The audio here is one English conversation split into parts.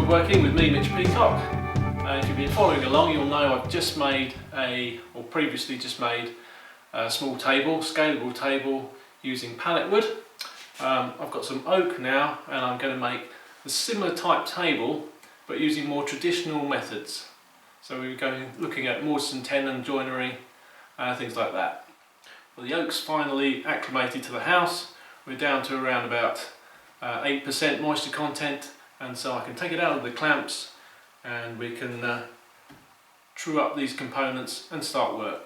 Woodworking with me, Mitch Peacock. If you've been following along, you'll know I've just made previously just made a small table, scalable table using pallet wood. I've got some oak now, and I'm going to make a similar type table but using more traditional methods. So we're looking at mortise and tenon joinery, things like that. Well, the oak's finally acclimated to the house. We're down to around about 8% moisture content, and so I can take it out of the clamps and we can true up these components and start work.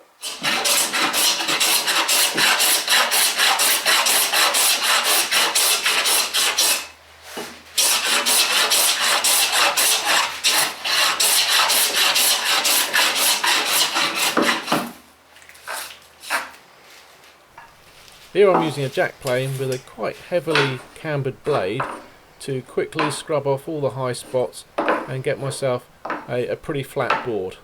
Here I'm using a jack plane with a quite heavily cambered blade to quickly scrub off all the high spots and get myself a pretty flat board.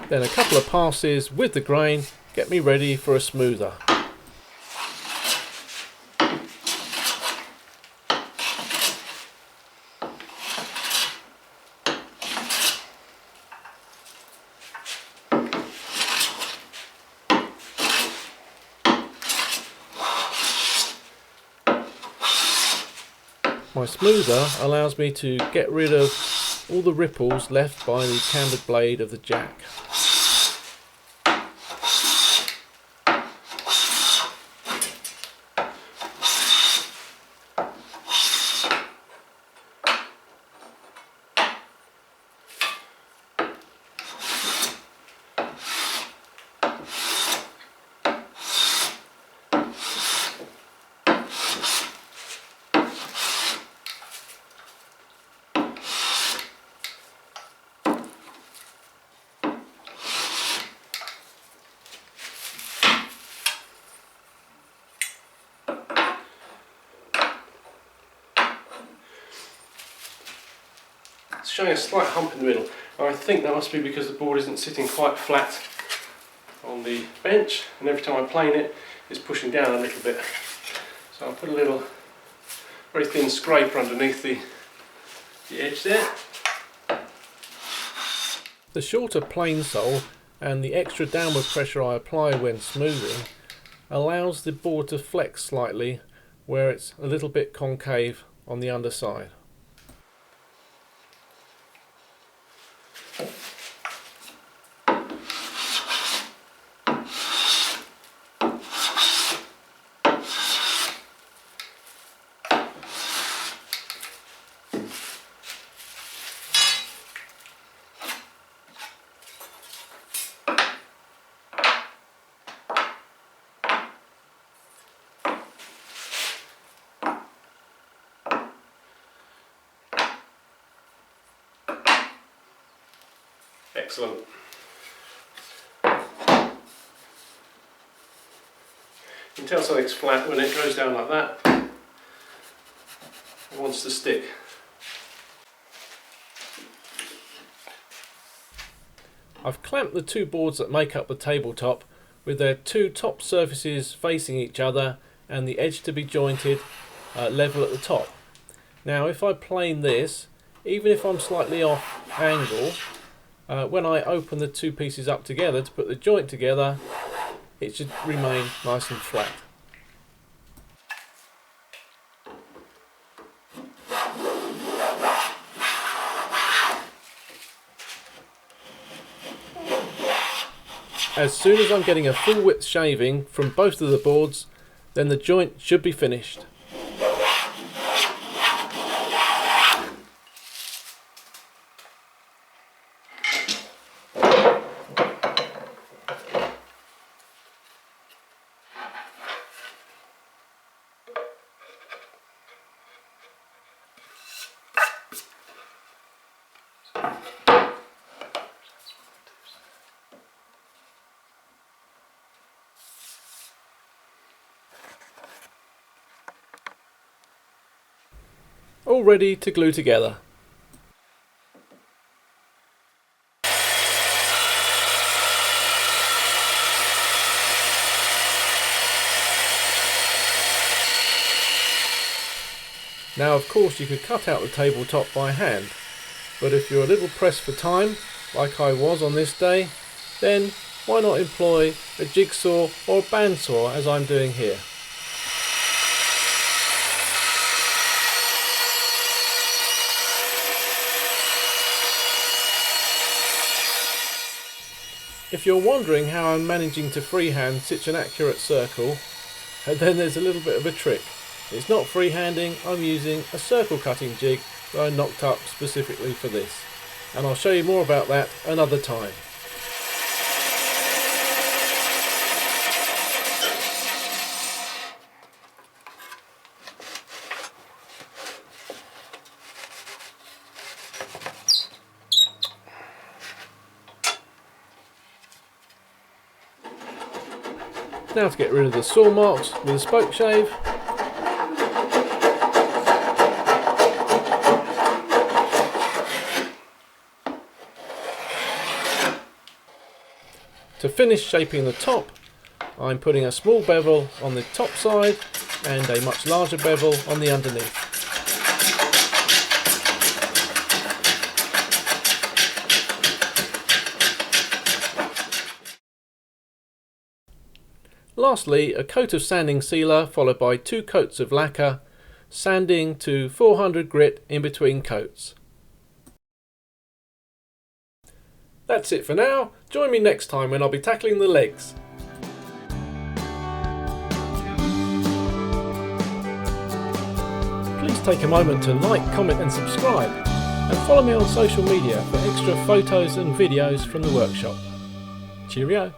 Then a couple of passes with the grain get me ready for a smoother. My smoother allows me to get rid of all the ripples left by the cambered blade of the jack. It's showing a slight hump in the middle. I think that must be because the board isn't sitting quite flat on the bench, and every time I plane it, it's pushing down a little bit. So I'll put a little very thin scraper underneath the edge there. The shorter plane sole and the extra downward pressure I apply when smoothing allows the board to flex slightly where it's a little bit concave on the underside. Excellent. You can tell something's flat when it goes down like that. It wants to stick. I've clamped the two boards that make up the tabletop with their two top surfaces facing each other and the edge to be jointed level at the top. Now if I plane this, even if I'm slightly off angle, when I open the two pieces up together to put the joint together, it should remain nice and flat. As soon as I'm getting a full width shaving from both of the boards, then the joint should be finished. all ready to glue together. Now of course you could cut out the tabletop by hand, but if you're a little pressed for time, like I was on this day, then why not employ a jigsaw or a bandsaw as I'm doing here. If you're wondering how I'm managing to freehand such an accurate circle, then there's a little bit of a trick. It's not freehanding, I'm using a circle cutting jig that I knocked up specifically for this. And I'll show you more about that another time. Now to get rid of the saw marks with a spoke shave. To finish shaping the top, I'm putting a small bevel on the top side and a much larger bevel on the underneath. Lastly, a coat of sanding sealer followed by 2 coats of lacquer, sanding to 400 grit in between coats. That's it for now. Join me next time when I'll be tackling the legs. Please take a moment to like, comment and subscribe, and follow me on social media for extra photos and videos from the workshop. Cheerio!